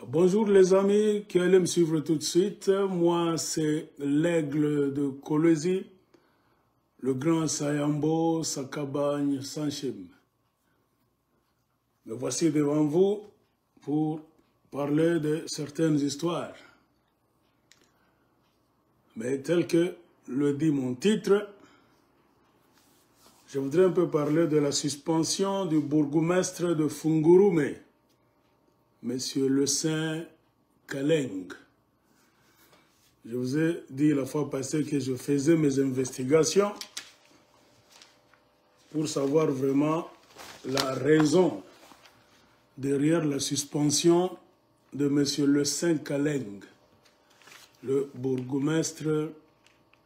Bonjour les amis qui allez me suivre tout de suite. Moi, c'est l'aigle de Kolwezi, le grand Sayambo, Sakabagne, Sanchim. Me voici devant vous pour parler de certaines histoires. Mais tel que le dit mon titre, je voudrais un peu parler de la suspension du bourgmestre de Fungurume, Monsieur Le Saint Kaleng. Je vous ai dit la fois passée que je faisais mes investigations pour savoir vraiment la raison derrière la suspension de Monsieur Le Saint Kaleng, le bourgmestre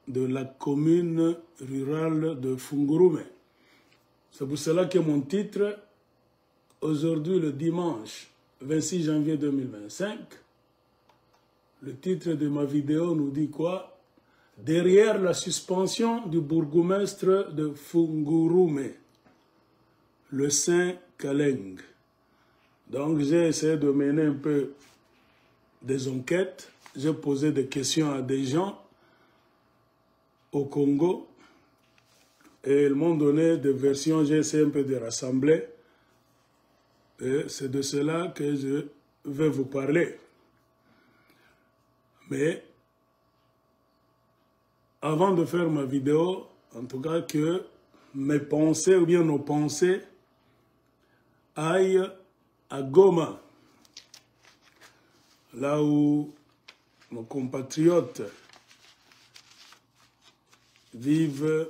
de la commune rurale de Fungurume. C'est pour cela que mon titre, aujourd'hui le dimanche 26 janvier 2025, le titre de ma vidéo nous dit quoi? Derrière la suspension du bourgmestre de Fungurume, le Saint Kaleng. Donc j'ai essayé de mener un peu des enquêtes, j'ai posé des questions à des gens au Congo et ils m'ont donné des versions, j'ai essayé un peu de rassembler. Et c'est de cela que je vais vous parler. Mais avant de faire ma vidéo, en tout cas que mes pensées ou bien nos pensées aillent à Goma, là où nos compatriotes vivent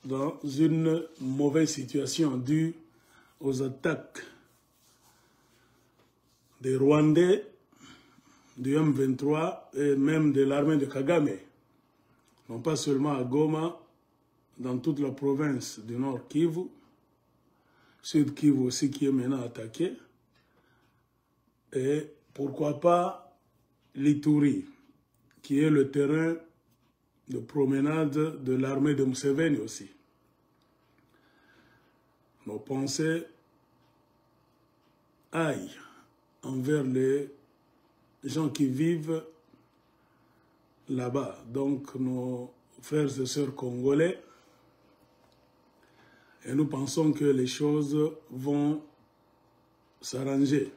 dans une mauvaise situation due aux attaques des Rwandais, du M23 et même de l'armée de Kagame. Non pas seulement à Goma, dans toute la province du Nord Kivu, Sud Kivu aussi qui est maintenant attaqué, et pourquoi pas l'Ituri, qui est le terrain de promenade de l'armée de Museveni aussi. Nos pensées aillent envers les gens qui vivent là-bas, donc nos frères et sœurs congolais, et nous pensons que les choses vont s'arranger.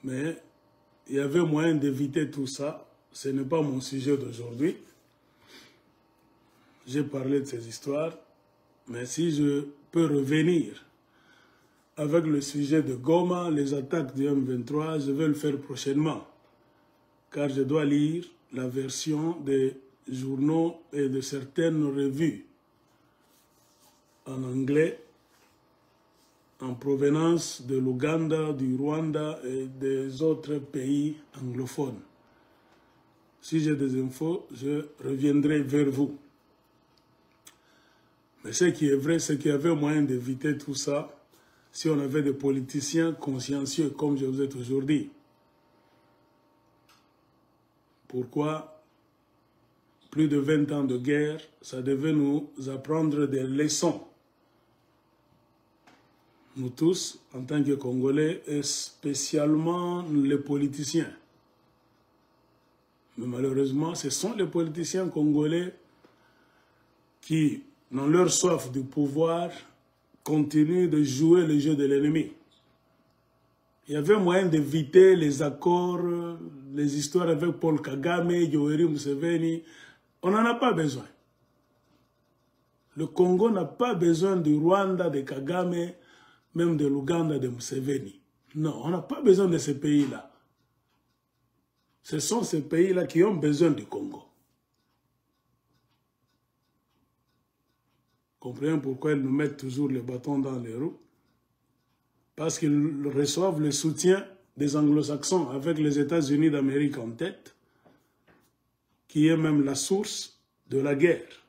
Mais il y avait moyen d'éviter tout ça, ce n'est pas mon sujet d'aujourd'hui. J'ai parlé de ces histoires, mais si je peux revenir avec le sujet de Goma, les attaques du M23, je vais le faire prochainement, car je dois lire la version des journaux et de certaines revues en anglais, en provenance de l'Ouganda, du Rwanda et des autres pays anglophones. Si j'ai des infos, je reviendrai vers vous. Mais ce qui est vrai, c'est qu'il y avait moyen d'éviter tout ça si on avait des politiciens consciencieux, comme je vous ai toujours dit. Pourquoi plus de 20 ans de guerre, ça devait nous apprendre des leçons. Nous tous, en tant que Congolais, et spécialement les politiciens. Mais malheureusement, ce sont les politiciens congolais qui, dans leur soif du pouvoir, continuent de jouer le jeu de l'ennemi. Il y avait moyen d'éviter les accords, les histoires avec Paul Kagame, Yoweri Museveni. On n'en a pas besoin. Le Congo n'a pas besoin du Rwanda, de Kagame, même de l'Ouganda, de Museveni. Non, on n'a pas besoin de ces pays-là. Ce sont ces pays-là qui ont besoin du Congo. Comprenez pourquoi ils nous mettent toujours les bâtons dans les roues? Parce qu'ils reçoivent le soutien des anglo-saxons avec les États-Unis d'Amérique en tête, qui est même la source de la guerre.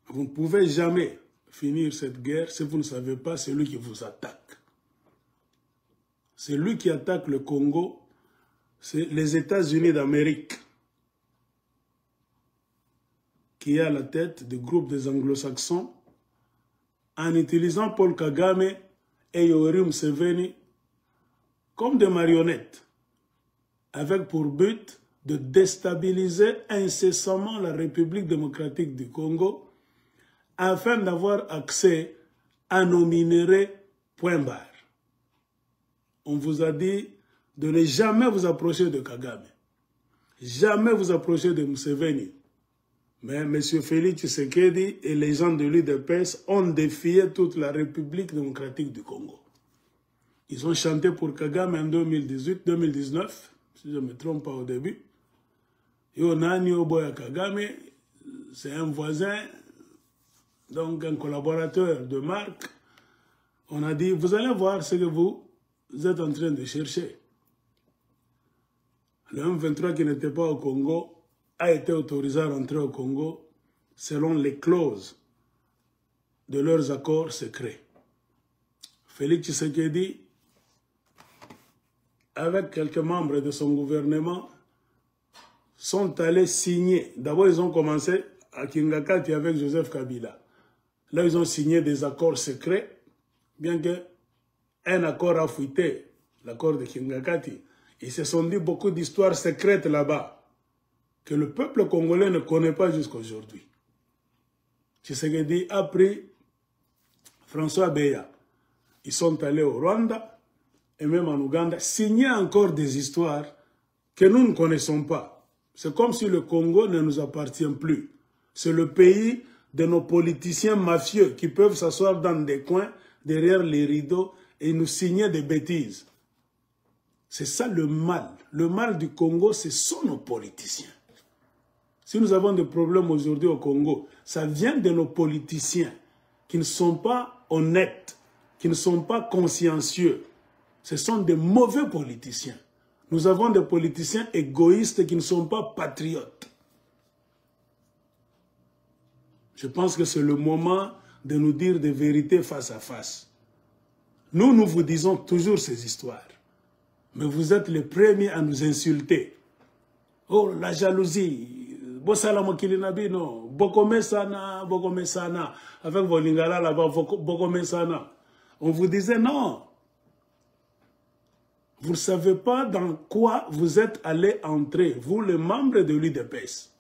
Vous ne pouvez jamais finir cette guerre si vous ne savez pas celui qui vous attaque. Celui qui attaque le Congo, c'est les États-Unis d'Amérique, qui est à la tête du groupe des anglo-saxons en utilisant Paul Kagame et Yoweri Museveni comme des marionnettes, avec pour but de déstabiliser incessamment la République démocratique du Congo afin d'avoir accès à nos minéraux, point barre. On vous a dit de ne jamais vous approcher de Kagame, jamais vous approcher de Museveni. Mais M. Félix Tshisekedi et les gens de l'UDPS ont défié toute la République démocratique du Congo. Ils ont chanté pour Kagame en 2018-2019, si je ne me trompe pas au début. Yonani Oboya Kagame, c'est un voisin, donc un collaborateur de marque. On a dit, vous allez voir ce que vous êtes en train de chercher. Le M23 qui n'était pas au Congo a été autorisé à rentrer au Congo selon les clauses de leurs accords secrets. Félix Tshisekedi, avec quelques membres de son gouvernement, sont allés signer. D'abord, ils ont commencé à Kingakati avec Joseph Kabila. Là, ils ont signé des accords secrets, bien qu'un accord a fuité, l'accord de Kingakati. Ils se sont dit beaucoup d'histoires secrètes là-bas, que le peuple congolais ne connaît pas jusqu'à aujourd'hui. Tshisekedi a pris François Beya. Ils sont allés au Rwanda et même en Ouganda, signer encore des histoires que nous ne connaissons pas. C'est comme si le Congo ne nous appartient plus. C'est le pays de nos politiciens mafieux qui peuvent s'asseoir dans des coins, derrière les rideaux, et nous signer des bêtises. C'est ça le mal. Le mal du Congo, ce sont nos politiciens. Si nous avons des problèmes aujourd'hui au Congo, ça vient de nos politiciens qui ne sont pas honnêtes, qui ne sont pas consciencieux. Ce sont des mauvais politiciens. Nous avons des politiciens égoïstes qui ne sont pas patriotes. Je pense que c'est le moment de nous dire des vérités face à face. Nous vous disons toujours ces histoires. Mais vous êtes les premiers à nous insulter. Oh, la jalousie. Bosala Mokilinabi, non. Bokome sana. Avec vos lingala là-bas, Bokome sana. On vous disait non. Vous ne savez pas dans quoi vous êtes allé entrer, vous les membres de l'UDPS.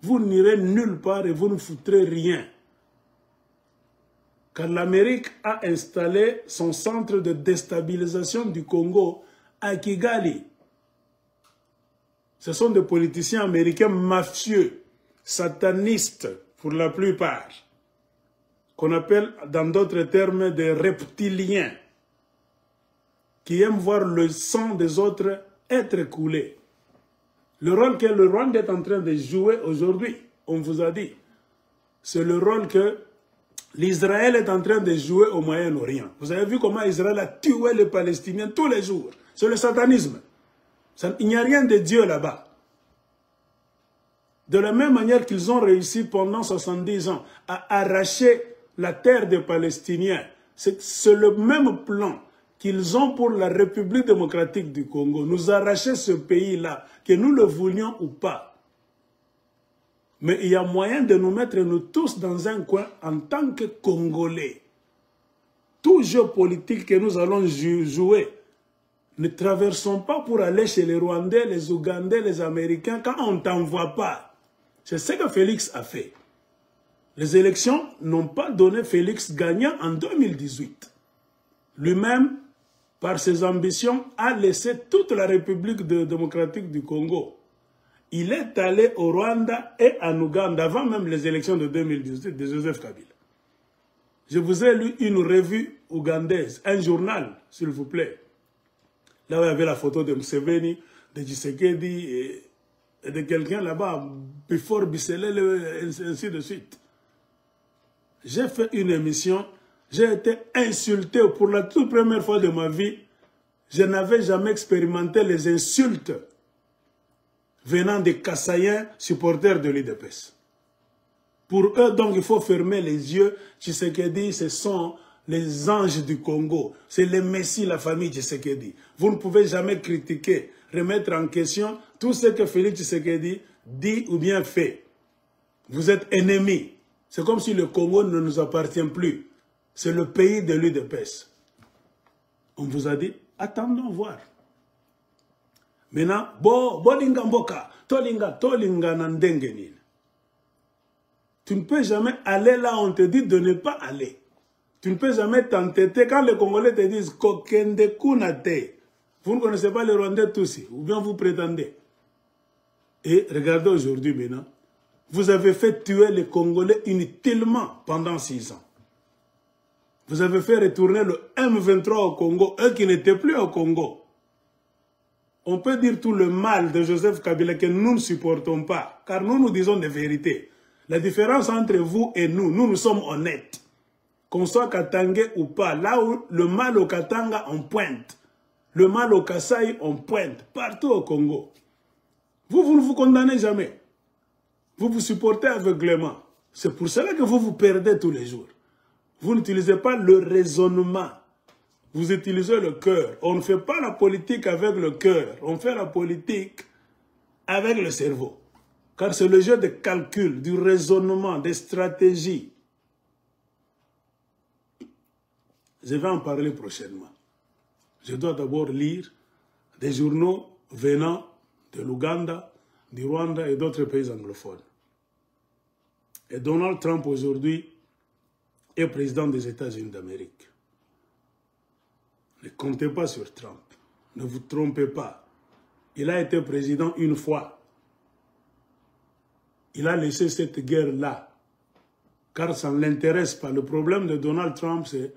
Vous n'irez nulle part et vous ne foutrez rien. Car l'Amérique a installé son centre de déstabilisation du Congo à Kigali. Ce sont des politiciens américains mafieux, satanistes pour la plupart, qu'on appelle dans d'autres termes des reptiliens, qui aiment voir le sang des autres être coulé. Le rôle que le Rwanda est en train de jouer aujourd'hui, on vous a dit, c'est le rôle que l'Israël est en train de jouer au Moyen-Orient. Vous avez vu comment Israël a tué les Palestiniens tous les jours. C'est le satanisme. Il n'y a rien de Dieu là-bas. De la même manière qu'ils ont réussi pendant 70 ans à arracher la terre des Palestiniens, c'est le même plan qu'ils ont pour la République démocratique du Congo. Nous arracher ce pays-là, que nous le voulions ou pas. Mais il y a moyen de nous mettre nous tous dans un coin en tant que Congolais. Tout jeu politique que nous allons jouer, ne traversons pas pour aller chez les Rwandais, les Ougandais, les Américains, quand on ne t'envoie pas. C'est ce que Félix a fait. Les élections n'ont pas donné Félix gagnant en 2018. Lui-même, par ses ambitions, a laissé toute la République démocratique du Congo. Il est allé au Rwanda et en Ouganda, avant même les élections de 2018 de Joseph Kabila. Je vous ai lu une revue ougandaise, un journal, s'il vous plaît. Là où il y avait la photo de Museveni, de Tshisekedi et de quelqu'un là-bas, Before Biselele, ainsi de suite. J'ai fait une émission, j'ai été insulté pour la toute première fois de ma vie. Je n'avais jamais expérimenté les insultes venant des Kassaïens supporters de l'UDPS. Pour eux, donc, il faut fermer les yeux. Tshisekedi, ce sont les anges du Congo. C'est les messies, la famille Tshisekedi. Vous ne pouvez jamais critiquer, remettre en question tout ce que Félix Tshisekedi dit ou bien fait. Vous êtes ennemis. C'est comme si le Congo ne nous appartient plus. c'est le pays de l'UDPS. On vous a dit, attendons voir. Maintenant, bolinga mboka, tolinga nandengenine. Tu ne peux jamais aller là où on te dit de ne pas aller. Tu ne peux jamais t'entêter. Quand les Congolais te disent Kokende Kunate, vous ne connaissez pas les Rwandais tous, ou bien vous prétendez. Et regardez aujourd'hui maintenant, vous avez fait tuer les Congolais inutilement pendant 6 ans. Vous avez fait retourner le M23 au Congo, eux qui n'étaient plus au Congo. On peut dire tout le mal de Joseph Kabila que nous ne supportons pas, car nous nous disons des vérités. La différence entre vous et nous sommes honnêtes. Qu'on soit Katangé ou pas, là où le mal au Katanga, on pointe. Le mal au Kasaï, on pointe. Partout au Congo. Vous ne vous condamnez jamais. Vous vous supportez aveuglément. C'est pour cela que vous vous perdez tous les jours. Vous n'utilisez pas le raisonnement. Vous utilisez le cœur. On ne fait pas la politique avec le cœur. On fait la politique avec le cerveau. Car c'est le jeu de calcul, du raisonnement, des stratégies. Je vais en parler prochainement. Je dois d'abord lire des journaux venant de l'Ouganda, du Rwanda et d'autres pays anglophones. Et Donald Trump aujourd'hui est président des États-Unis d'Amérique. Ne comptez pas sur Trump. Ne vous trompez pas. Il a été président une fois. Il a laissé cette guerre-là. Car ça ne l'intéresse pas. Le problème de Donald Trump, c'est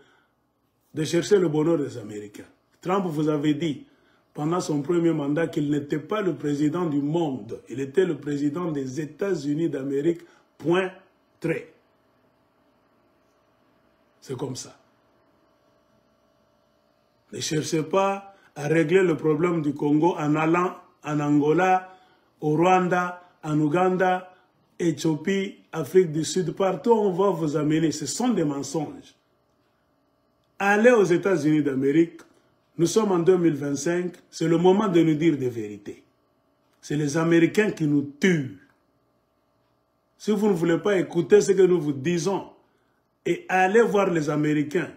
de chercher le bonheur des Américains. Trump vous avait dit, pendant son premier mandat, qu'il n'était pas le président du monde. Il était le président des États-Unis d'Amérique, point, trait. C'est comme ça. Ne cherchez pas à régler le problème du Congo en allant en Angola, au Rwanda, en Ouganda, Éthiopie, Afrique du Sud, partout où on va vous amener. Ce sont des mensonges. Allez aux États-Unis d'Amérique, nous sommes en 2025, c'est le moment de nous dire des vérités. C'est les Américains qui nous tuent. Si vous ne voulez pas écouter ce que nous vous disons, et allez voir les Américains,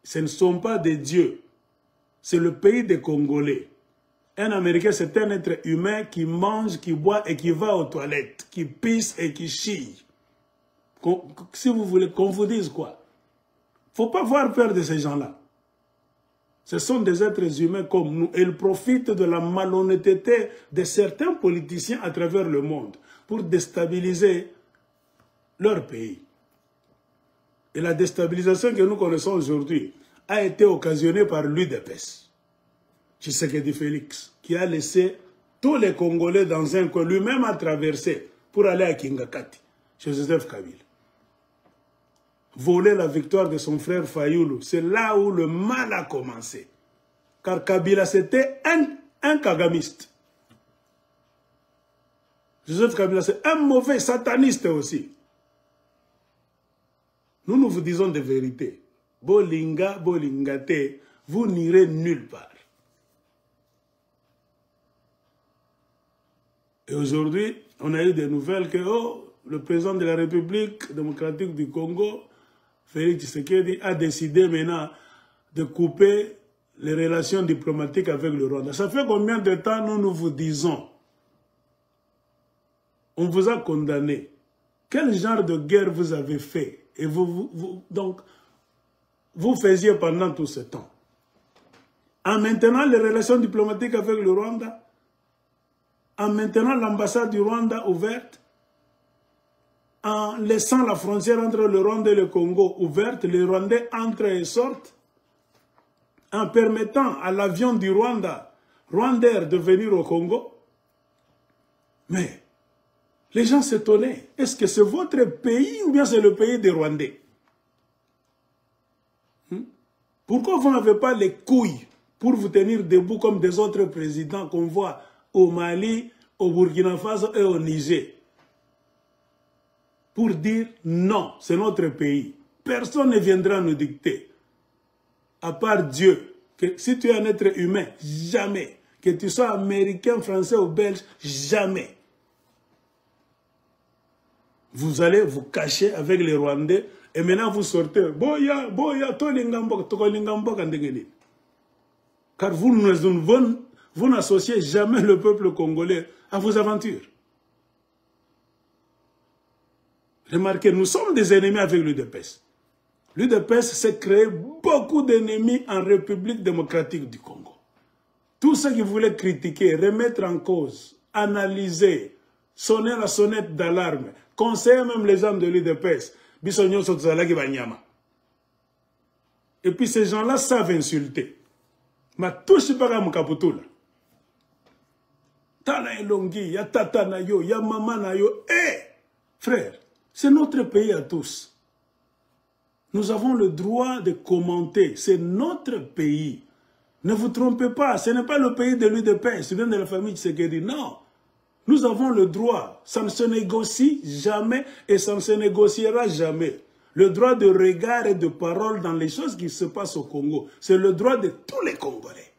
ce ne sont pas des dieux, c'est le pays des Congolais. Un Américain, c'est un être humain qui mange, qui boit et qui va aux toilettes, qui pisse et qui chie. Si vous voulez qu'on vous dise quoi? Il ne faut pas avoir peur de ces gens-là. Ce sont des êtres humains comme nous. Et ils profitent de la malhonnêteté de certains politiciens à travers le monde pour déstabiliser leur pays. Et la déstabilisation que nous connaissons aujourd'hui a été occasionnée par l'UDPS. Tshisekedi Félix, qui a laissé tous les Congolais dans un coin, lui-même a traversé pour aller à Kingakati, chez Joseph Kabila. Voler la victoire de son frère Fayoulou, c'est là où le mal a commencé. Car Kabila, c'était un kagamiste. Joseph Kabila, c'est un mauvais sataniste aussi. Nous vous disons des vérités. Bolinga, bolingate, vous n'irez nulle part. Et aujourd'hui, on a eu des nouvelles que le président de la République démocratique du Congo, Félix Tshisekedi, a décidé maintenant de couper les relations diplomatiques avec le Rwanda. Ça fait combien de temps nous vous disons? On vous a condamné. Quel genre de guerre vous avez fait? Et donc, vous faisiez pendant tout ce temps. En maintenant les relations diplomatiques avec le Rwanda, en maintenant l'ambassade du Rwanda ouverte, en laissant la frontière entre le Rwanda et le Congo ouverte, les Rwandais entrent et sortent, en permettant à l'avion du Rwanda, Rwandair, de venir au Congo. Mais les gens s'étonnaient. Est-ce que c'est votre pays ou bien c'est le pays des Rwandais? Pourquoi vous n'avez pas les couilles pour vous tenir debout comme des autres présidents qu'on voit au Mali, au Burkina Faso et au Niger? Pour dire non, c'est notre pays. Personne ne viendra nous dicter. À part Dieu, que si tu es un être humain, jamais. Que tu sois américain, français ou belge, jamais. Vous allez vous cacher avec les Rwandais Et maintenant vous sortez, boya, tolingamboka, car vous n'associez jamais le peuple congolais à vos aventures. Remarquez, nous sommes des ennemis avec l'UDPS. L'UDPS s'est créé beaucoup d'ennemis en République démocratique du Congo. Tous ceux qui voulaient critiquer, remettre en cause, analyser, sonner la sonnette d'alarme, conseiller même les gens de l'UDPS, et puis ces gens-là savent insulter. Ma touche pas à Mukaputula. Tana elongi, ya tata na yo, ya mama na yo. Frère, c'est notre pays à tous. Nous avons le droit de commenter. C'est notre pays. Ne vous trompez pas, ce n'est pas le pays de l'UDPS, c'est bien de la famille Tshisekedi. Non. Nous avons le droit. Ça ne se négocie jamais et ça ne se négociera jamais. Le droit de regard et de parole dans les choses qui se passent au Congo, c'est le droit de tous les Congolais.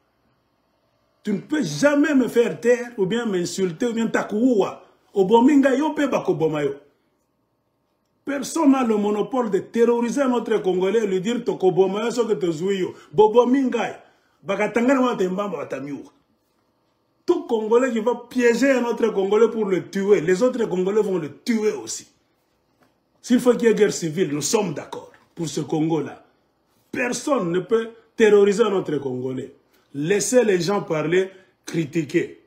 Tu ne peux jamais me faire taire ou bien m'insulter ou bien takuwa. Obominga yo pe bakobomayo. Personne n'a le monopole de terroriser notre Congolais et lui dire tokobomayo so que te zouyo. Bobominga bakatangana wa tembamba batamiwa. Tout Congolais qui va piéger un autre Congolais pour le tuer, les autres Congolais vont le tuer aussi. S'il faut qu'il y ait guerre civile, nous sommes d'accord pour ce Congo-là. Personne ne peut terroriser notre Congolais. Laissez les gens parler, critiquer.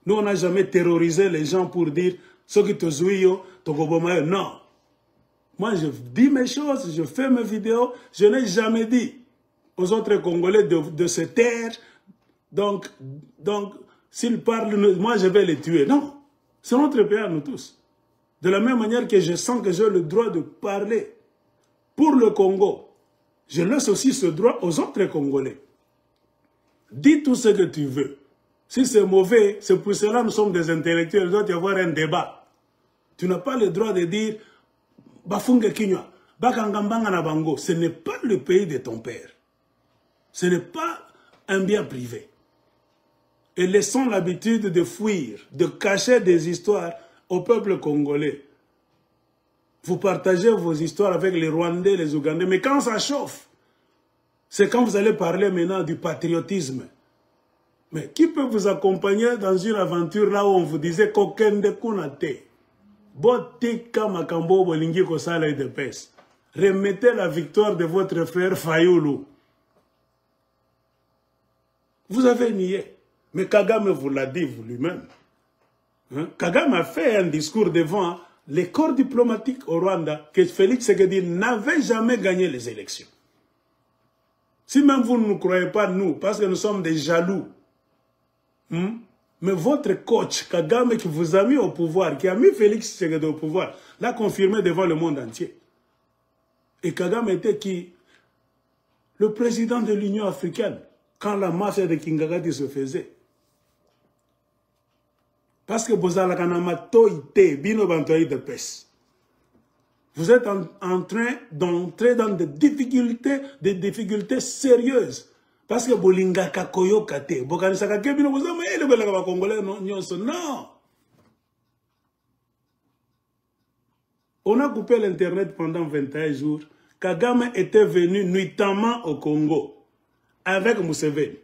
Nous, on n'a jamais terrorisé les gens pour dire ce qui te zouyo, tokobomayo. Non. Moi, je dis mes choses, je fais mes vidéos. Je n'ai jamais dit aux autres Congolais de se taire. Donc s'ils parlent, moi, je vais les tuer. Non. C'est notre pays à nous tous. De la même manière que je sens que j'ai le droit de parler pour le Congo, je laisse aussi ce droit aux autres Congolais. Dis tout ce que tu veux. Si c'est mauvais, c'est pour cela que nous sommes des intellectuels, il doit y avoir un débat. Tu n'as pas le droit de dire Bafunge Kinywa, Bakangambanga na Bango. Ce n'est pas le pays de ton père. Ce n'est pas un bien privé. Et laissons l'habitude de fuir, de cacher des histoires au peuple congolais. Vous partagez vos histoires avec les Rwandais, les Ougandais, mais quand ça chauffe, c'est quand vous allez parler maintenant du patriotisme. Mais qui peut vous accompagner dans une aventure là où on vous disait Kokende Kunate, Botika Makambo Bolingi Kosala et de Pes. Remettez la victoire de votre frère Fayoulou. Vous avez nié. Mais Kagame vous l'a dit vous lui-même. Hein? Kagame a fait un discours devant les corps diplomatiques au Rwanda que Félix Tshisekedi n'avait jamais gagné les élections. Si même vous ne nous croyez pas, nous, parce que nous sommes des jaloux, mais votre coach, Kagame, qui vous a mis au pouvoir, qui a mis Félix Tshisekedi au pouvoir, l'a confirmé devant le monde entier. Et Kagame était qui? Le président de l'Union africaine, quand la mafia de Kingagati se faisait. Parce que vous êtes en train d'entrer dans des difficultés sérieuses. Parce que bolinga kakoyo kate, bokanisaka kebino bozama ele belaka ba congolais nyonso. Non. On a coupé l'internet pendant 21 jours. Kagame était venu nuitamment au Congo avec Museveni.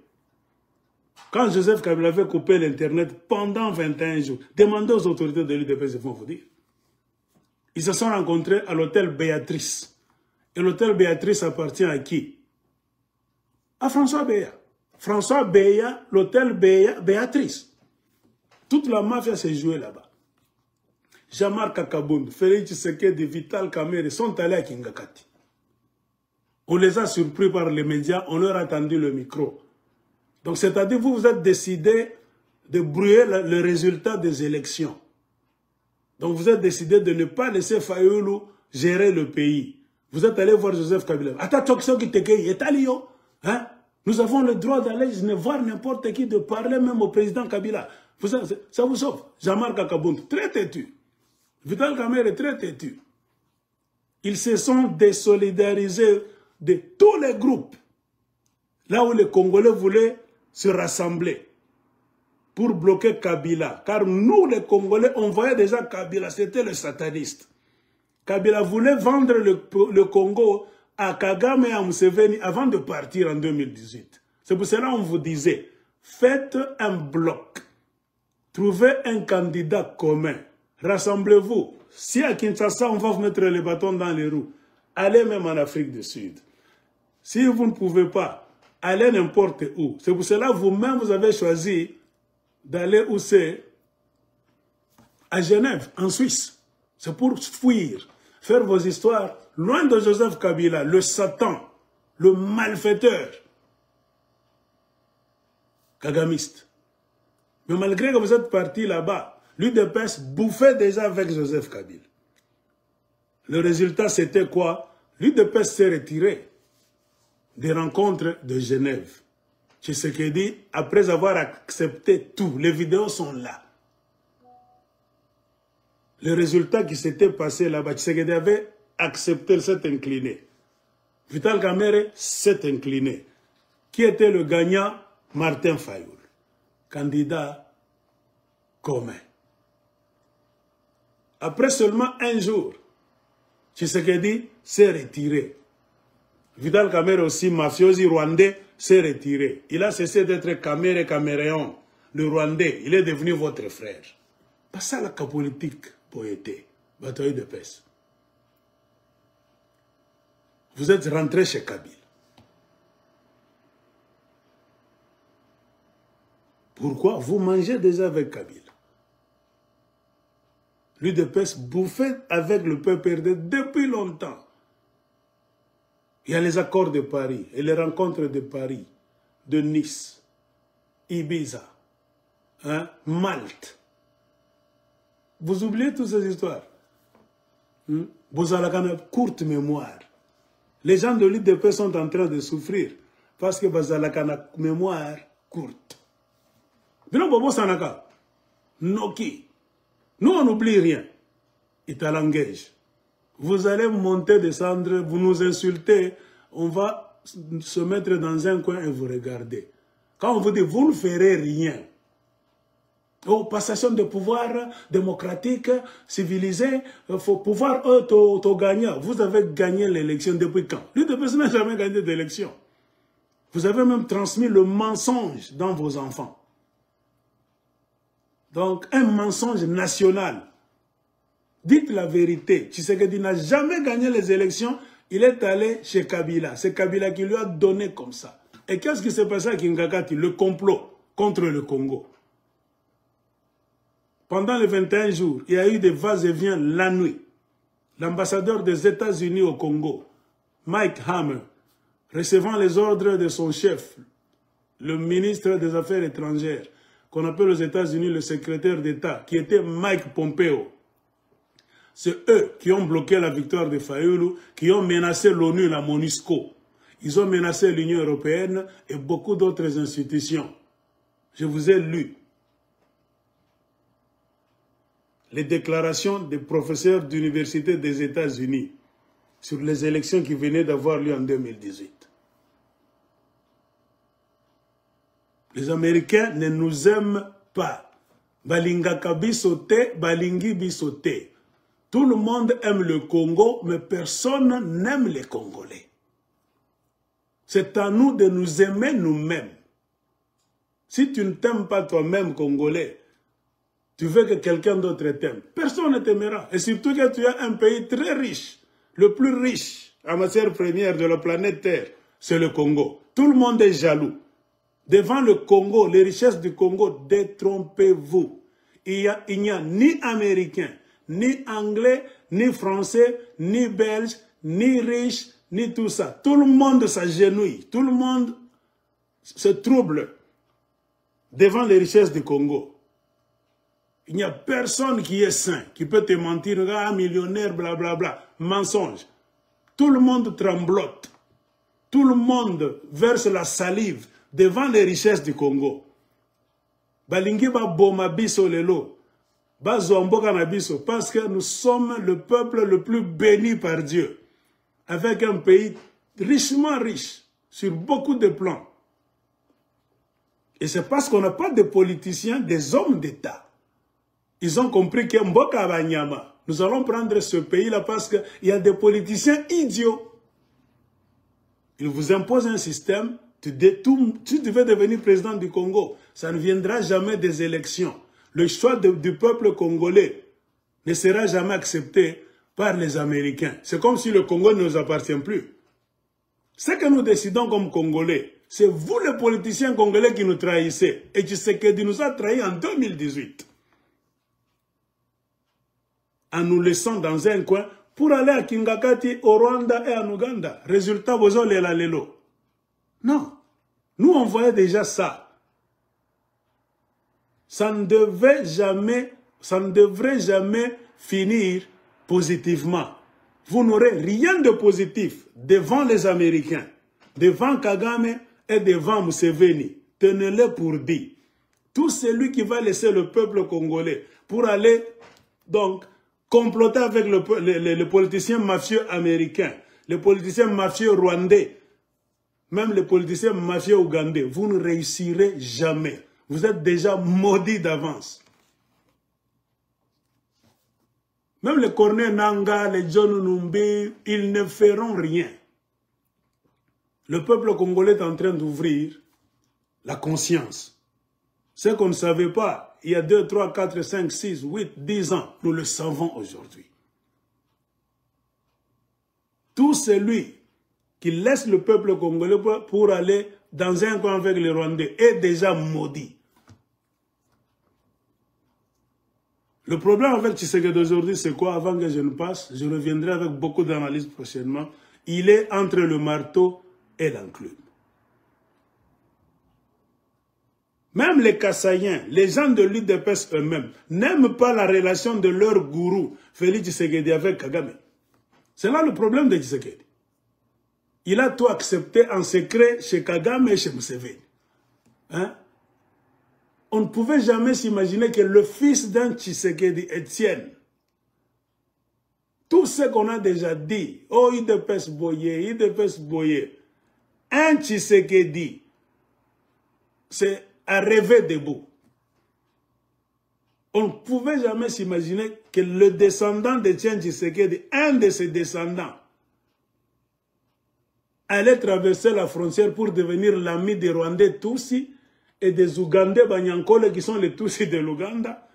Quand Joseph Kabila avait coupé l'internet pendant 21 jours, demandez aux autorités de l'UDPS, ils vont vous dire. Ils se sont rencontrés à l'hôtel Béatrice. Et l'hôtel Béatrice appartient à qui? À François Beya. François Beya, l'hôtel Béatrice. Toute la mafia s'est jouée là-bas. Jean-Marc Kakabund, Félix Tshisekedi, Vital Kamerhe sont allés à Kingakati. On les a surpris par les médias, on leur a tendu le micro. Donc c'est-à-dire vous êtes décidé de brouiller le résultat des élections. Donc vous êtes décidé de ne pas laisser Fayoulou gérer le pays. Vous êtes allé voir Joseph Kabila. Hein? Nous avons le droit d'aller voir n'importe qui, de parler même au président Kabila. Ça vous sauve. Jean-Marc Kakabund, très têtu. Vital Kamerhe, très têtu. Ils se sont désolidarisés de tous les groupes. Là où les Congolais voulaient se rassembler pour bloquer Kabila. Car nous, les Congolais, on voyait déjà Kabila, c'était le sataniste. Kabila voulait vendre le Congo à Kagame et à Museveni avant de partir en 2018. C'est pour cela qu'on vous disait, faites un bloc, trouvez un candidat commun, rassemblez-vous. Si à Kinshasa, on va vous mettre les bâtons dans les roues, allez même en Afrique du Sud. Si vous ne pouvez pas, allez n'importe où. C'est pour cela que vous-même, vous avez choisi d'aller où c'est? À Genève, en Suisse. C'est pour fuir, faire vos histoires loin de Joseph Kabila, le Satan, le malfaiteur, kagamiste. Mais malgré que vous êtes parti là-bas, l'UDPS bouffait déjà avec Joseph Kabila. Le résultat, c'était quoi? L'UDPS s'est retiré des rencontres de Genève. Tshisekedi, après avoir accepté tout, les vidéos sont là. Le résultat qui s'était passé là-bas, Tshisekedi avait accepté, s'est incliné. Vital Kamerhe s'est incliné. Qui était le gagnant? Martin Fayoul, candidat commun. Après seulement un jour, Tshisekedi s'est retiré. Vital Kamerhe aussi, mafiosi rwandais, s'est retiré. Il a cessé d'être Kamerhe Caméréon, le Rwandais. Il est devenu votre frère. Pas ça la politique, poété, bataille de peste. Vous êtes rentré chez Kabila. Pourquoi? Vous mangez déjà avec Kabila. L'UDPS bouffait avec le PPRD depuis longtemps. Il y a les accords de Paris et les rencontres de Paris, de Nice, Ibiza, Malte. Vous oubliez toutes ces histoires. Vous avez une courte mémoire. Les gens de l'UDP sont en train de souffrir parce que vous avez une mémoire courte. Nous, on n'oublie rien. Italangage. Vous allez monter, descendre, vous nous insultez, on va se mettre dans un coin et vous regarder. Quand on vous dit, vous ne ferez rien. Oh, passation de pouvoir démocratique, civilisé, pouvoir auto-gagnant. Vous avez gagné l'élection depuis quand? L'UDPS n'a jamais gagné d'élection. Vous avez même transmis le mensonge dans vos enfants. Donc, un mensonge national. Dites la vérité. Tshisekedi n'a jamais gagné les élections. Il est allé chez Kabila. C'est Kabila qui lui a donné comme ça. Et qu'est-ce qui s'est passé à Kingakati? Le complot contre le Congo. Pendant les 21 jours, il y a eu des va-et-vient la nuit. L'ambassadeur des États-Unis au Congo, Mike Hammer, recevant les ordres de son chef, le ministre des Affaires étrangères, qu'on appelle aux États-Unis le secrétaire d'État, qui était Mike Pompeo. C'est eux qui ont bloqué la victoire de Fayoulou, qui ont menacé l'ONU, la MONUSCO. Ils ont menacé l'Union européenne et beaucoup d'autres institutions. Je vous ai lu les déclarations des professeurs d'université des États-Unis sur les élections qui venaient d'avoir lieu en 2018. Les Américains ne nous aiment pas. Balingaka bisote, balingi bisote. Tout le monde aime le Congo, mais personne n'aime les Congolais. C'est à nous de nous aimer nous-mêmes. Si tu ne t'aimes pas toi-même, Congolais, tu veux que quelqu'un d'autre t'aime. Personne ne t'aimera. Et surtout que tu as un pays très riche, le plus riche en matière première de la planète Terre, c'est le Congo. Tout le monde est jaloux. Devant le Congo, les richesses du Congo, détrompez-vous. Il n'y a ni Américain, ni Anglais, ni Français, ni Belge, ni riche, ni tout ça. Tout le monde s'agenouille. Tout le monde se trouble devant les richesses du Congo. Il n'y a personne qui est saint, qui peut te mentir, ah, millionnaire, blablabla, mensonge. Tout le monde tremblote. Tout le monde verse la salive devant les richesses du Congo. Balingi ba boma biso lelo, ba zomboka na biso, parce que nous sommes le peuple le plus béni par Dieu, avec un pays richement riche, sur beaucoup de plans. Et c'est parce qu'on n'a pas de politiciens, des hommes d'État. Ils ont compris que Mboka Banyama, Nous allons prendre ce pays-là parce qu'il y a des politiciens idiots. Ils vous imposent un système, tu devais devenir président du Congo. Ça ne viendra jamais des élections. Le choix du peuple congolais ne sera jamais accepté par les Américains. C'est comme si le Congo ne nous appartient plus. Ce que nous décidons comme Congolais, c'est vous les politiciens congolais qui nous trahissez. Et Tshisekedi nous a trahis en 2018. En nous laissant dans un coin pour aller à Kingakati, au Rwanda et en Ouganda. Résultat, vous allez la lelo. Non. Nous, on voyait déjà ça. Ça ne devrait jamais finir positivement. Vous n'aurez rien de positif devant les Américains, devant Kagame et devant Museveni. Tenez-le pour dit. Tout celui qui va laisser le peuple congolais pour aller, donc, comploter avec les politiciens mafieux américains, les politiciens mafieux rwandais, même les politiciens mafieux ougandais, vous ne réussirez jamais. Vous êtes déjà maudits d'avance. Même les Corneille Nangaa, les John Numbi, ils ne feront rien. Le peuple congolais est en train d'ouvrir la conscience. Ce qu'on ne savait pas, il y a 2, 3, 4, 5, 6, 8, 10 ans, nous le savons aujourd'hui. Tout celui qui laisse le peuple congolais pour aller dans un coin avec les Rwandais est déjà maudit. Le problème avec Tshisekedi d'aujourd'hui, c'est quoi? Avant que je ne passe, je reviendrai avec beaucoup d'analyses prochainement. Il est entre le marteau et l'enclume. Même les Kassaïens, les gens de l'UDPS eux-mêmes, n'aiment pas la relation de leur gourou, Félix Tshisekedi, avec Kagame. C'est là le problème de Tshisekedi. Il a tout accepté en secret chez Kagame et chez Museveni. Hein? On ne pouvait jamais s'imaginer que le fils d'un Tshisekedi, Étienne, tout ce qu'on a déjà dit, oh, IDPS Boye, un Tshisekedi, c'est à rêver debout. On ne pouvait jamais s'imaginer que le descendant d'Étienne Tshisekedi, un de ses descendants, allait traverser la frontière pour devenir l'ami des Rwandais Tutsis et des Ougandais Banyankole qui sont les Tutsis de l'Ouganda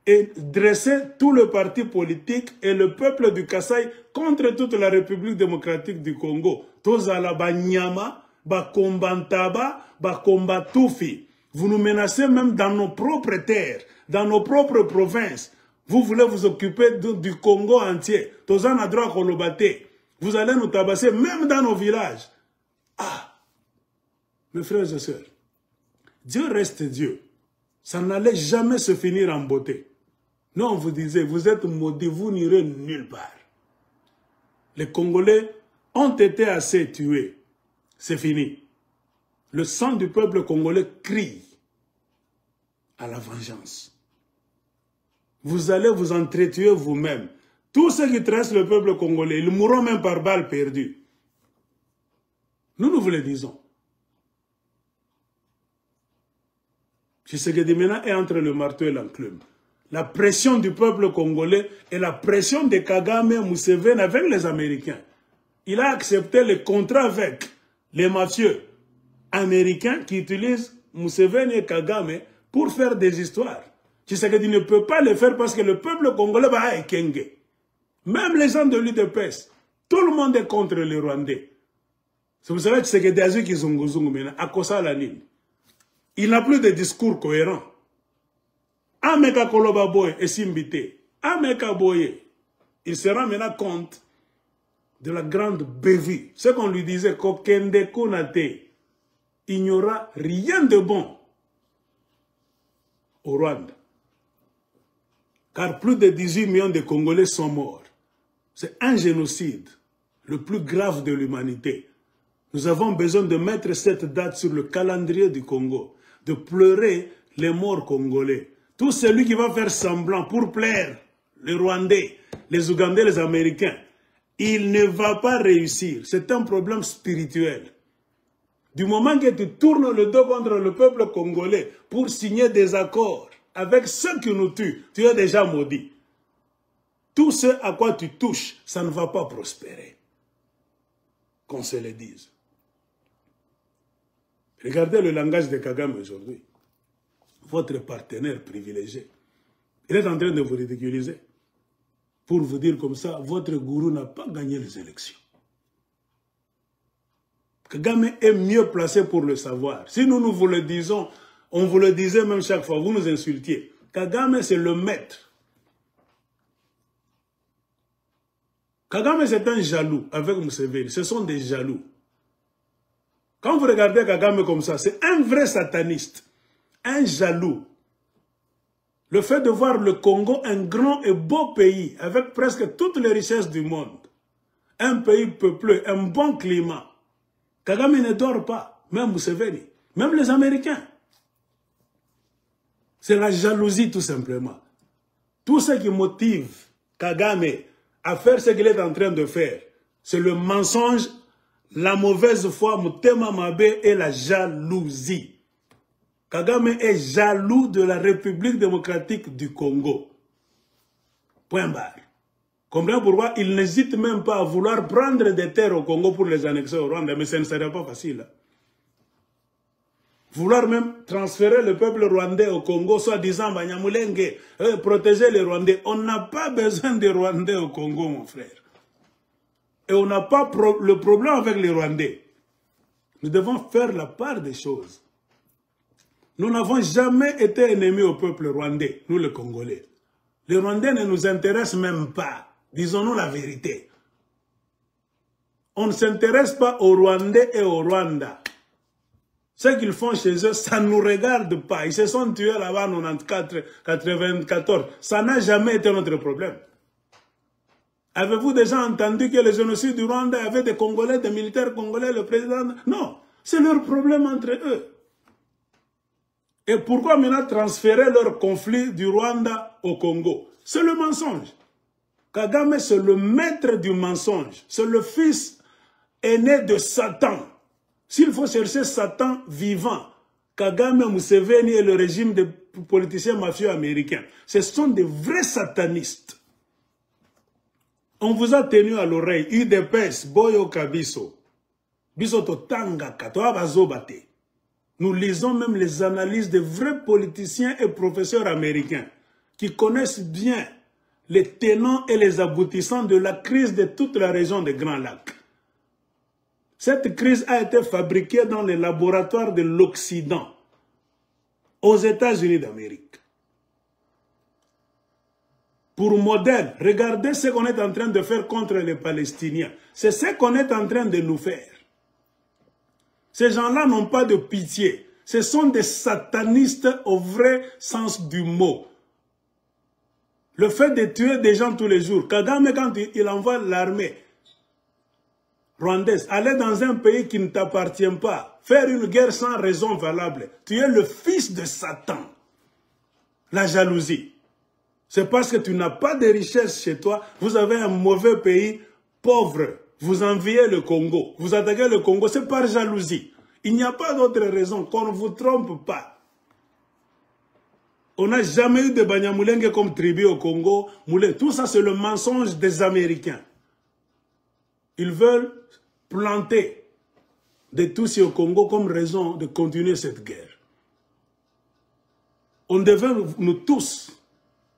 et dresser tout le parti politique et le peuple du Kasaï contre toute la République démocratique du Congo. Tozala Banyama, Bakombantaba, Bakombatufi. Vous nous menacez même dans nos propres terres, dans nos propres provinces. Vous voulez vous occuper du Congo entier. Tozana droit Kolobate. Vous allez nous tabasser même dans nos villages. Ah, mes frères et sœurs, Dieu reste Dieu. Ça n'allait jamais se finir en beauté. Nous, on vous disait, vous êtes maudits, vous n'irez nulle part. Les Congolais ont été assez tués. C'est fini. Le sang du peuple congolais crie à la vengeance. Vous allez vous entretuer vous-même. Tous ceux qui trahissent le peuple congolais, ils mourront même par balles perdues. Nous vous le disons. Tshisekedi maintenant est entre le marteau et l'enclume. La pression du peuple congolais et la pression de Kagame et Museveni avec les Américains. Il a accepté le contrat avec les mafieux américains qui utilisent Museveni et Kagame pour faire des histoires. Tshisekedi ne peut pas le faire parce que le peuple congolais va à Ekenge. Même les gens de l'UDPS, tout le monde est contre les Rwandais. C'est pour cela que Tshisekedi a dit qu'ils ont maintenant à cause de la ligne. Il n'a plus de discours cohérent. Ameka Koloba Boy est Simbité. Ameka Boye. Il se rend maintenant compte de la grande bévue. Ce qu'on lui disait, Kokende Konate, il n'y aura rien de bon au Rwanda. Car plus de 18 millions de Congolais sont morts. C'est un génocide, le plus grave de l'humanité. Nous avons besoin de mettre cette date sur le calendrier du Congo, de pleurer les morts congolais. Tout celui qui va faire semblant pour plaire les Rwandais, les Ougandais, les Américains, il ne va pas réussir. C'est un problème spirituel. Du moment que tu tournes le dos contre le peuple congolais pour signer des accords avec ceux qui nous tuent, tu es déjà maudit. Tout ce à quoi tu touches, ça ne va pas prospérer. Qu'on se le dise. Regardez le langage de Kagame aujourd'hui. Votre partenaire privilégié. Il est en train de vous ridiculiser. Pour vous dire comme ça, votre gourou n'a pas gagné les élections. Kagame est mieux placé pour le savoir. Si nous vous le disons, on vous le disait même chaque fois, vous nous insultiez. Kagame, c'est le maître. Kagame, c'est un jaloux avec Museveni. Ce sont des jaloux. Quand vous regardez Kagame comme ça, c'est un vrai sataniste. Un jaloux. Le fait de voir le Congo, un grand et beau pays, avec presque toutes les richesses du monde. Un pays peuplé, un bon climat. Kagame ne dort pas, même Museveni, même les Américains. C'est la jalousie tout simplement. Tout ce qui motive Kagame à faire ce qu'il est en train de faire, c'est le mensonge, la mauvaise foi, Mutema Mabe et la jalousie. Kagame est jaloux de la République démocratique du Congo. Point barre. Comprenez pourquoi il n'hésite même pas à vouloir prendre des terres au Congo pour les annexer au Rwanda, mais ça ne serait pas facile. Vouloir même transférer le peuple rwandais au Congo, soi-disant Banyamulenge, protéger les Rwandais. On n'a pas besoin des Rwandais au Congo, mon frère. Et on n'a pas le problème avec les Rwandais. Nous devons faire la part des choses. Nous n'avons jamais été ennemis au peuple rwandais, nous les Congolais. Les Rwandais ne nous intéressent même pas. Disons-nous la vérité. On ne s'intéresse pas aux Rwandais et au Rwanda. Ce qu'ils font chez eux, ça ne nous regarde pas. Ils se sont tués là-bas en 1994. Ça n'a jamais été notre problème. Avez-vous déjà entendu que le génocide du Rwanda avait des Congolais, des militaires congolais, le président? Non, c'est leur problème entre eux. Et pourquoi maintenant transférer leur conflit du Rwanda au Congo? C'est le mensonge. Kagame, c'est le maître du mensonge. C'est le fils aîné de Satan. S'il faut chercher Satan vivant, Kagame, Museveni et le régime des politiciens mafieux américains, ce sont des vrais satanistes. On vous a tenu à l'oreille, UDPS, Boyo Kabiso, Bisoto Tanga, Katoa Bazobate. Nous lisons même les analyses des vrais politiciens et professeurs américains qui connaissent bien les tenants et les aboutissants de la crise de toute la région des Grands Lacs. Cette crise a été fabriquée dans les laboratoires de l'Occident, aux États-Unis d'Amérique. Pour modèle, regardez ce qu'on est en train de faire contre les Palestiniens. C'est ce qu'on est en train de nous faire. Ces gens-là n'ont pas de pitié. Ce sont des satanistes au vrai sens du mot. Le fait de tuer des gens tous les jours. Kagame, quand il envoie l'armée rwandaise, aller dans un pays qui ne t'appartient pas, faire une guerre sans raison valable, tu es le fils de Satan. La jalousie. C'est parce que tu n'as pas de richesse chez toi, vous avez un mauvais pays, pauvre. Vous enviez le Congo, vous attaquez le Congo, c'est par jalousie. Il n'y a pas d'autre raison, qu'on ne vous trompe pas. On n'a jamais eu de Banyamulenge comme tribu au Congo. Tout ça, c'est le mensonge des Américains. Ils veulent planter des Tutsis au Congo comme raison de continuer cette guerre. On devait, nous tous,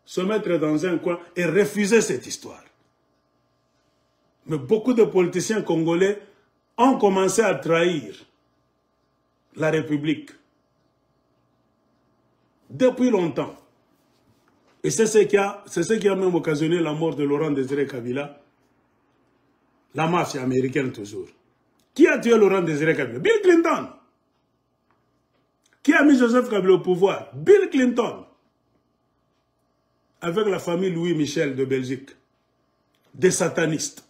se mettre dans un coin et refuser cette histoire. Mais beaucoup de politiciens congolais ont commencé à trahir la République depuis longtemps. Et c'est ce qui a même occasionné la mort de Laurent Désiré Kabila, la mafia américaine toujours. Qui a tué Laurent Désiré Kabila? Bill Clinton. Qui a mis Joseph Kabila au pouvoir? Bill Clinton. Avec la famille Louis Michel de Belgique. Des satanistes.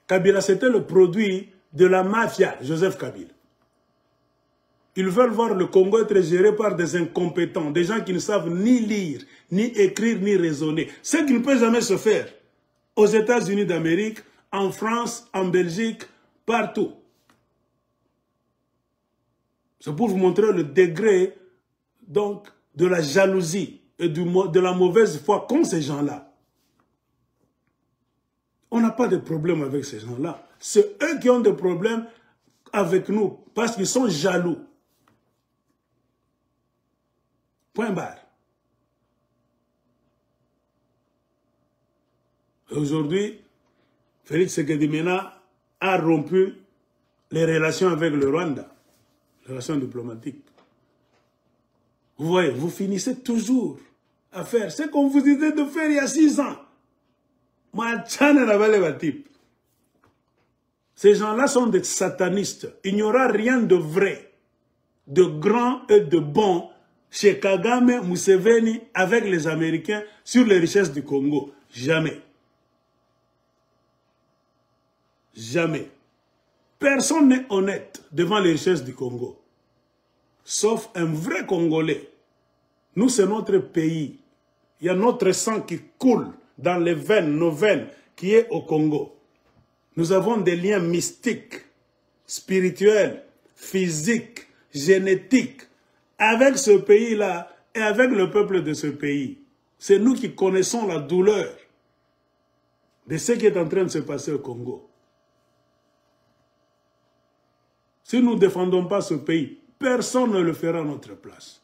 Kabila, c'était le produit de la mafia, Joseph Kabila. Ils veulent voir le Congo être géré par des incompétents, des gens qui ne savent ni lire, ni écrire, ni raisonner. Ce qui ne peut jamais se faire aux États-Unis d'Amérique, en France, en Belgique, partout. C'est pour vous montrer le degré donc, de la jalousie et de la mauvaise foi qu'ont ces gens-là. On n'a pas de problème avec ces gens-là. C'est eux qui ont des problèmes avec nous parce qu'ils sont jaloux. Point barre. Aujourd'hui, Félix Tshisekedi a rompu les relations avec le Rwanda, les relations diplomatiques. Vous voyez, vous finissez toujours à faire ce qu'on vous disait de faire il y a 6 ans. Ces gens-là sont des satanistes. Il n'y aura rien de vrai, de grand et de bon chez Kagame, Museveni, avec les Américains sur les richesses du Congo. Jamais. Jamais. Personne n'est honnête devant les richesses du Congo. Sauf un vrai Congolais. Nous, c'est notre pays. Il y a notre sang qui coule dans les veines, nos veines, qui est au Congo. Nous avons des liens mystiques, spirituels, physiques, génétiques, avec ce pays-là et avec le peuple de ce pays. C'est nous qui connaissons la douleur de ce qui est en train de se passer au Congo. Si nous ne défendons pas ce pays, personne ne le fera à notre place.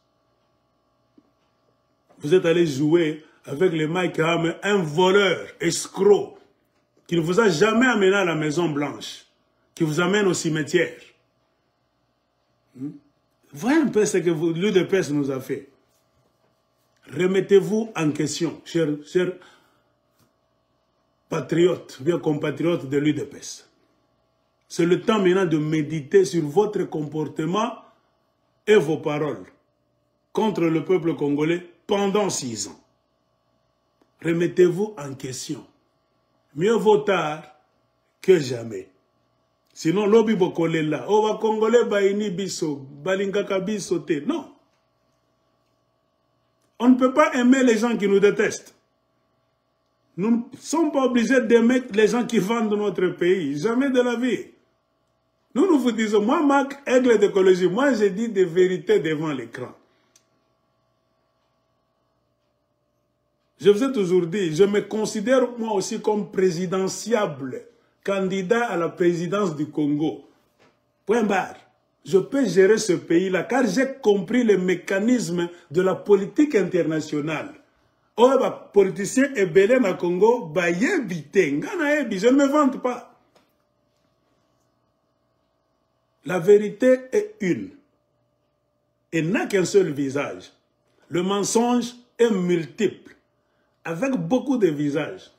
Vous êtes allé jouer avec les Mike Hammer, un voleur, escroc, qui ne vous a jamais amené à la Maison Blanche, qui vous amène au cimetière. Voyez un peu ce que l'UDPS nous a fait. Remettez-vous en question, chers patriotes, bien compatriotes de l'UDPS. C'est le temps maintenant de méditer sur votre comportement et vos paroles contre le peuple congolais pendant 6 ans. Remettez-vous en question. Mieux vaut tard que jamais. Sinon, l'obi bokole là, oh va congolais baini biso, balingaka biso te. Non. On ne peut pas aimer les gens qui nous détestent. Nous ne sommes pas obligés d'aimer les gens qui vendent notre pays. Jamais de la vie. Nous vous disons, moi, Marc, aigle d'écologie, moi, j'ai dit des vérités devant l'écran. Je vous ai toujours dit, je me considère moi aussi comme présidentiable, candidat à la présidence du Congo. Point barre. Je peux gérer ce pays-là, car j'ai compris les mécanismes de la politique internationale. Oh, bah, politicien et belé na Congo, bah, je ne me vante pas. La vérité est une. Et n'a qu'un seul visage. Le mensonge est multiple. Avec beaucoup de visages.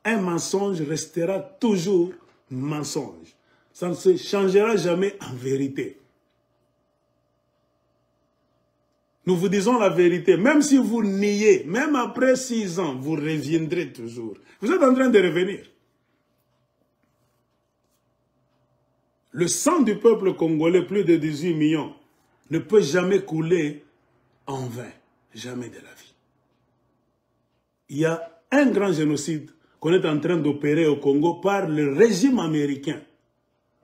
Un mensonge restera toujours mensonge. Ça ne se changera jamais en vérité. Nous vous disons la vérité. Même si vous niez, même après 6 ans, vous reviendrez toujours. Vous êtes en train de revenir. Le sang du peuple congolais, plus de 18 millions, ne peut jamais couler en vain. Jamais de la vie. Il y a un grand génocide qu'on est en train d'opérer au Congo par le régime américain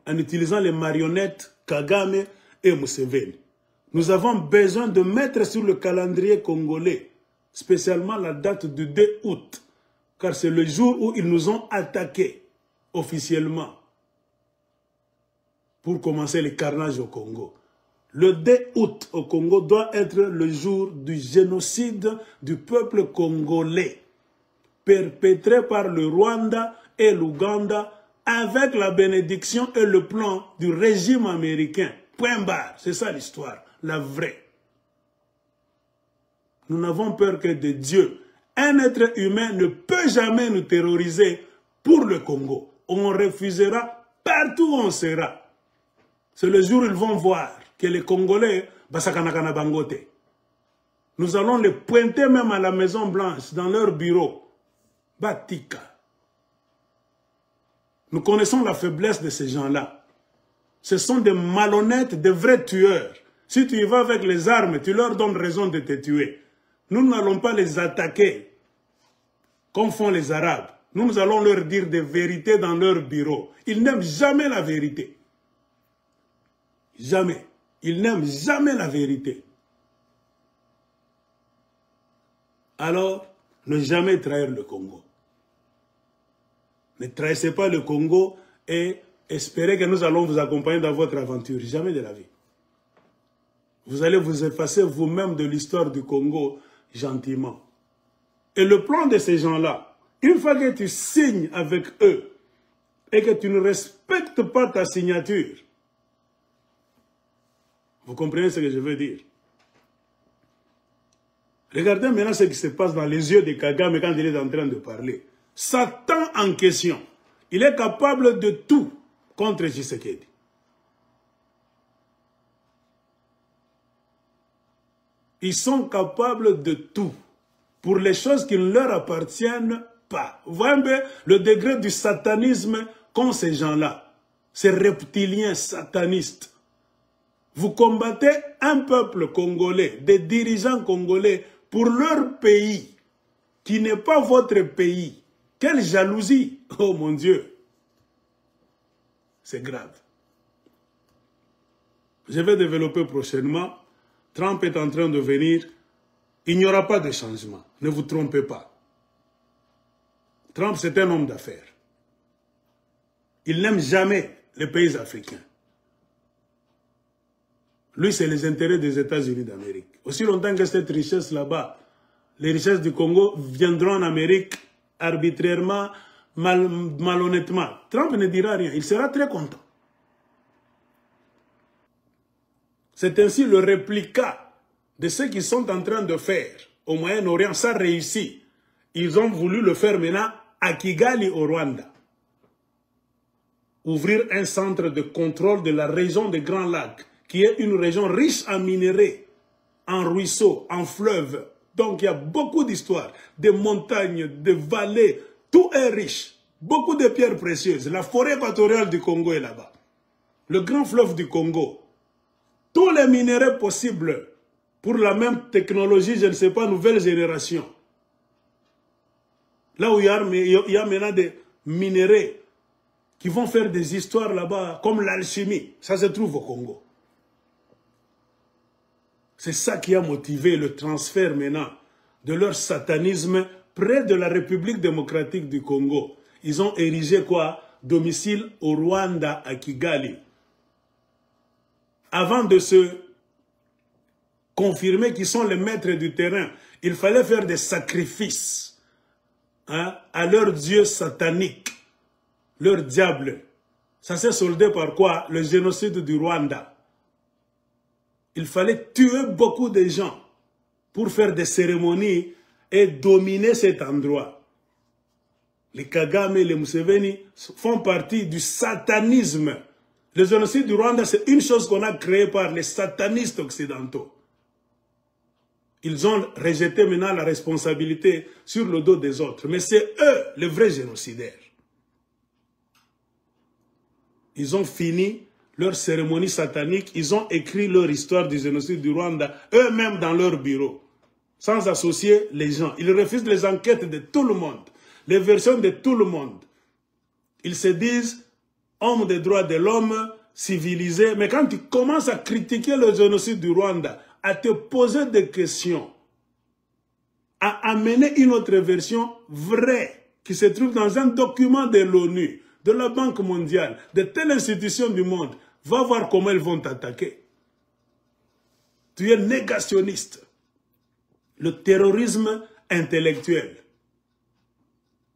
en utilisant les marionnettes Kagame et Museveni. Nous avons besoin de mettre sur le calendrier congolais, spécialement la date du 2 août, car c'est le jour où ils nous ont attaqués officiellement pour commencer les carnages au Congo. Le 2 août au Congo doit être le jour du génocide du peuple congolais, perpétré par le Rwanda et l'Ouganda avec la bénédiction et le plan du régime américain. Point barre, c'est ça l'histoire, la vraie. Nous n'avons peur que de Dieu. Un être humain ne peut jamais nous terroriser pour le Congo. On refusera partout où on sera. C'est le jour où ils vont voir que les Congolais, basakanakana bangote. Nous allons les pointer même à la Maison Blanche, dans leur bureau. Batika. Nous connaissons la faiblesse de ces gens-là. Ce sont des malhonnêtes, des vrais tueurs. Si tu y vas avec les armes, tu leur donnes raison de te tuer. Nous n'allons pas les attaquer, comme font les Arabes. Nous allons leur dire des vérités dans leur bureau. Ils n'aiment jamais la vérité. Jamais. Ils n'aiment jamais la vérité. Alors, Ne jamais trahir le Congo. Ne trahissez pas le Congo et espérez que nous allons vous accompagner dans votre aventure. Jamais de la vie. Vous allez vous effacer vous-même de l'histoire du Congo gentiment. Et le plan de ces gens-là, une fois que tu signes avec eux et que tu ne respectes pas ta signature, vous comprenez ce que je veux dire? Regardez maintenant ce qui se passe dans les yeux de Kagame quand il est en train de parler. Satan en question, il est capable de tout contre Tshisekedi. Ils sont capables de tout pour les choses qui ne leur appartiennent pas. Vous voyez un peu le degré du satanisme qu'ont ces gens-là, ces reptiliens satanistes. Vous combattez un peuple congolais, des dirigeants congolais pour leur pays, qui n'est pas votre pays. Quelle jalousie! Oh mon Dieu! C'est grave. Je vais développer prochainement. Trump est en train de venir. Il n'y aura pas de changement. Ne vous trompez pas. Trump, c'est un homme d'affaires. Il n'aime jamais les pays africains. Lui, c'est les intérêts des États-Unis d'Amérique. Aussi longtemps que cette richesse là-bas, les richesses du Congo viendront en Amérique arbitrairement, malhonnêtement. Trump ne dira rien. Il sera très content. C'est ainsi le réplica de ce qu'ils sont en train de faire au Moyen-Orient. Ça réussit. Ils ont voulu le faire maintenant à Kigali, au Rwanda. Ouvrir un centre de contrôle de la région des Grands Lacs, qui est une région riche en minerais, en ruisseaux, en fleuves. Donc il y a beaucoup d'histoires, des montagnes, des vallées, tout est riche. Beaucoup de pierres précieuses. La forêt équatoriale du Congo est là-bas. Le grand fleuve du Congo. Tous les minéraux possibles pour la même technologie, je ne sais pas, nouvelle génération. Là où il y a maintenant des minéraux qui vont faire des histoires là-bas, comme l'alchimie. Ça se trouve au Congo. C'est ça qui a motivé le transfert maintenant de leur satanisme près de la République démocratique du Congo. Ils ont érigé quoi? Domicile au Rwanda, à Kigali. Avant de se confirmer qu'ils sont les maîtres du terrain, il fallait faire des sacrifices à leur dieu satanique, leur diable. Ça s'est soldé par quoi? Le génocide du Rwanda. Il fallait tuer beaucoup de gens pour faire des cérémonies et dominer cet endroit. Les Kagame et les Museveni font partie du satanisme. Le génocide du Rwanda, c'est une chose qu'on a créée par les satanistes occidentaux. Ils ont rejeté maintenant la responsabilité sur le dos des autres. Mais c'est eux, les vrais génocidaires. Ils ont fini leur cérémonie satanique. Ils ont écrit leur histoire du génocide du Rwanda, eux-mêmes dans leur bureau, sans associer les gens. Ils refusent les enquêtes de tout le monde, les versions de tout le monde. Ils se disent hommes des droits de l'homme, civilisés. Mais quand tu commences à critiquer le génocide du Rwanda, à te poser des questions, à amener une autre version vraie, qui se trouve dans un document de l'ONU, de la Banque mondiale, de telle institution du monde, va voir comment ils vont t'attaquer. Tu es négationniste. Le terrorisme intellectuel.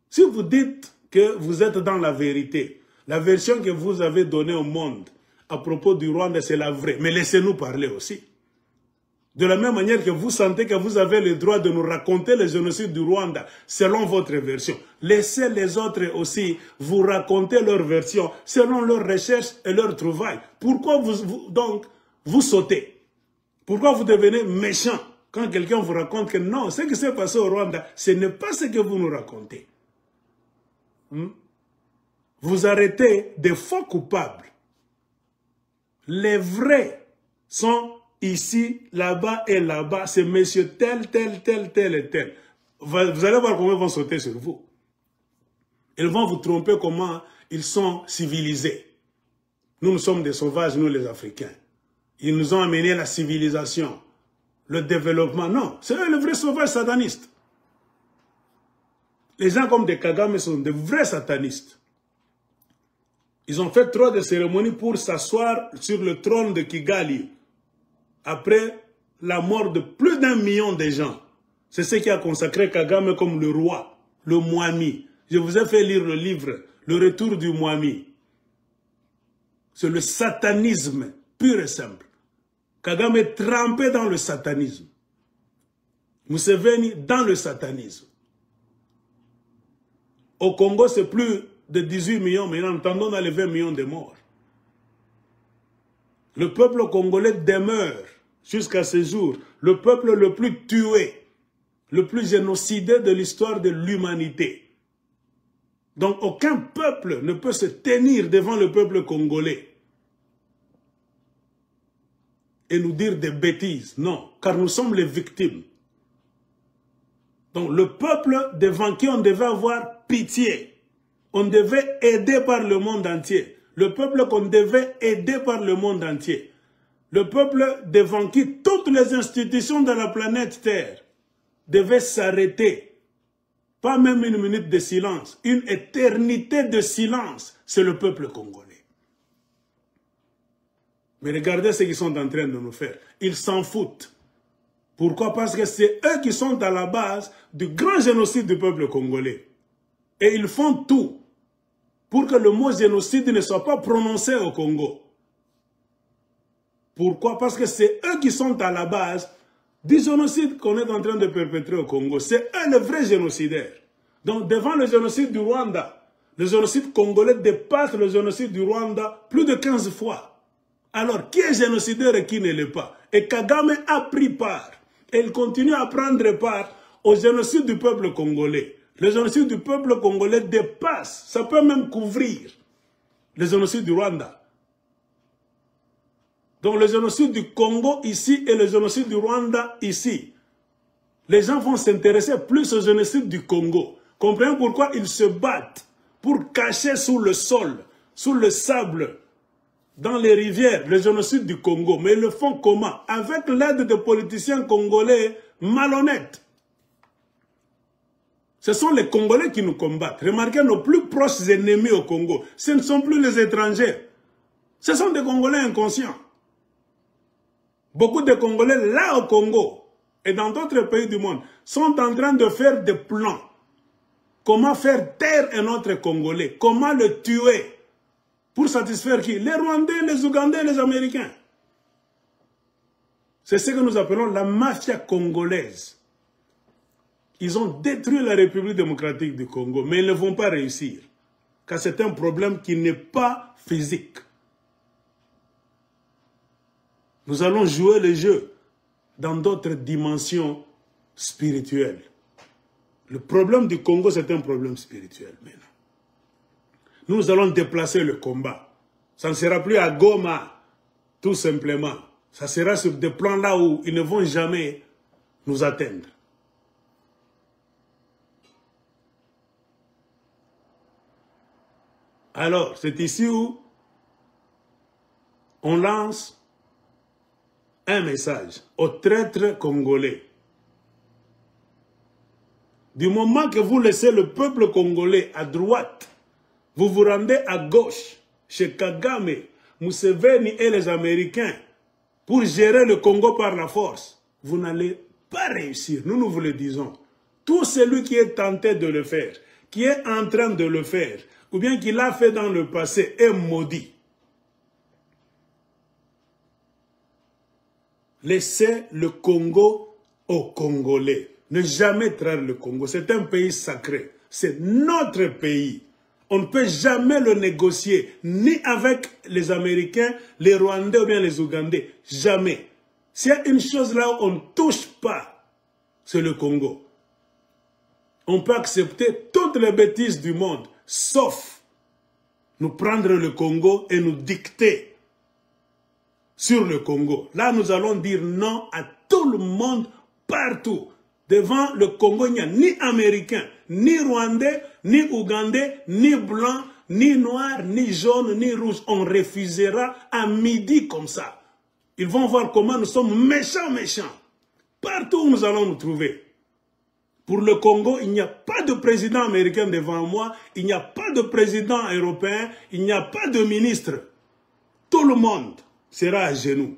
Si vous dites que vous êtes dans la vérité, la version que vous avez donnée au monde à propos du Rwanda, c'est la vraie. Mais laissez-nous parler aussi. De la même manière que vous sentez que vous avez le droit de nous raconter le génocide du Rwanda selon votre version. Laissez les autres aussi vous raconter leur version selon leurs recherches et leurs trouvailles. Pourquoi vous sautez? Pourquoi vous devenez méchant quand quelqu'un vous raconte que non, ce qui s'est passé au Rwanda, ce n'est pas ce que vous nous racontez? Vous arrêtez des faux coupables. Les vrais sont ici, là-bas et là-bas. C'est monsieur tel, tel, tel, tel et tel. Vous allez voir comment ils vont sauter sur vous. Ils vont vous tromper comment ils sont civilisés. Nous sommes des sauvages, nous les Africains. Ils nous ont amené la civilisation, le développement. Non, c'est eux les vrais sauvages satanistes. Les gens comme des Kagame sont de vrais satanistes. Ils ont fait trop de cérémonies pour s'asseoir sur le trône de Kigali. Après la mort de plus d'1 million de gens. C'est ce qui a consacré Kagame comme le roi, le Mwami. Je vous ai fait lire le livre, Le Retour du Mwami. C'est le satanisme pur et simple. Kagame est trempé dans le satanisme. Museveni dans le satanisme. Au Congo, c'est plus de 18 millions, mais en attendant dans les 20 millions de morts. Le peuple congolais demeure, jusqu'à ce jour, le peuple le plus tué, le plus génocidé de l'histoire de l'humanité. Donc aucun peuple ne peut se tenir devant le peuple congolais et nous dire des bêtises. Non, car nous sommes les victimes. Donc le peuple devant qui on devait avoir pitié, on devait aider par le monde entier. Le peuple qu'on devait aider par le monde entier. Le peuple devant qui toutes les institutions de la planète Terre devaient s'arrêter. Pas même une minute de silence, une éternité de silence, c'est le peuple congolais. Mais regardez ce qu'ils sont en train de nous faire. Ils s'en foutent. Pourquoi? Parce que c'est eux qui sont à la base du grand génocide du peuple congolais. Et ils font tout pour que le mot génocide ne soit pas prononcé au Congo. Pourquoi? Parce que c'est eux qui sont à la base du génocide qu'on est en train de perpétrer au Congo. C'est eux les vrais génocidaires. Donc devant le génocide du Rwanda, le génocide congolais dépasse le génocide du Rwanda plus de 15 fois. Alors, qui est génocidaire et qui ne l'est pas? Et Kagame a pris part. Et il continue à prendre part au génocide du peuple congolais. Le génocide du peuple congolais dépasse, ça peut même couvrir le génocide du Rwanda. Donc le génocide du Congo ici et le génocide du Rwanda ici. Les gens vont s'intéresser plus au génocide du Congo. Comprenez pourquoi ils se battent pour cacher sous le sol, sous le sable, dans les rivières, le génocide du Congo. Mais ils le font comment? Avec l'aide de politiciens congolais malhonnêtes. Ce sont les Congolais qui nous combattent. Remarquez nos plus proches ennemis au Congo. Ce ne sont plus les étrangers. Ce sont des Congolais inconscients. Beaucoup de Congolais là au Congo et dans d'autres pays du monde sont en train de faire des plans. Comment faire taire un autre Congolais? Comment le tuer? Pour satisfaire qui? Les Rwandais, les Ougandais, les Américains. C'est ce que nous appelons la mafia congolaise. Ils ont détruit la République démocratique du Congo, mais ils ne vont pas réussir. Car c'est un problème qui n'est pas physique. Nous allons jouer le jeu dans d'autres dimensions spirituelles. Le problème du Congo, c'est un problème spirituel maintenant. Nous allons déplacer le combat. Ça ne sera plus à Goma, tout simplement. Ça sera sur des plans là où ils ne vont jamais nous atteindre. Alors, c'est ici où on lance un message aux traîtres congolais. Du moment que vous laissez le peuple congolais à droite, vous vous rendez à gauche, chez Kagame, Museveni et les Américains, pour gérer le Congo par la force, vous n'allez pas réussir. Nous vous le disons. Tout celui qui est tenté de le faire, qui est en train de le faire, ou bien qui l'a fait dans le passé, est maudit. Laissez le Congo aux Congolais. Ne jamais trahir le Congo. C'est un pays sacré. C'est notre pays. On ne peut jamais le négocier, ni avec les Américains, les Rwandais ou bien les Ougandais. Jamais. S'il y a une chose là où on ne touche pas, c'est le Congo. On peut accepter toutes les bêtises du monde, sauf nous prendre le Congo et nous dicter sur le Congo. Là, nous allons dire non à tout le monde, partout. Devant le Congo, il n'y a ni Américain, ni Rwandais, ni Ougandais, ni Blanc, ni Noir, ni Jaune, ni Rouge. On refusera à midi comme ça. Ils vont voir comment nous sommes méchants, méchants. Partout où nous allons nous trouver. Pour le Congo, il n'y a pas de président américain devant moi, il n'y a pas de président européen, il n'y a pas de ministre. Tout le monde sera à genoux.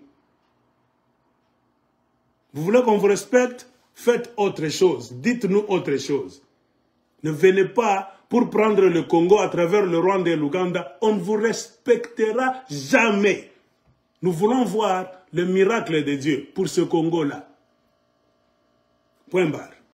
Vous voulez qu'on vous respecte? Faites autre chose. Dites-nous autre chose. Ne venez pas pour prendre le Congo à travers le Rwanda et l'Ouganda. On ne vous respectera jamais. Nous voulons voir le miracle de Dieu pour ce Congo-là. Point barre.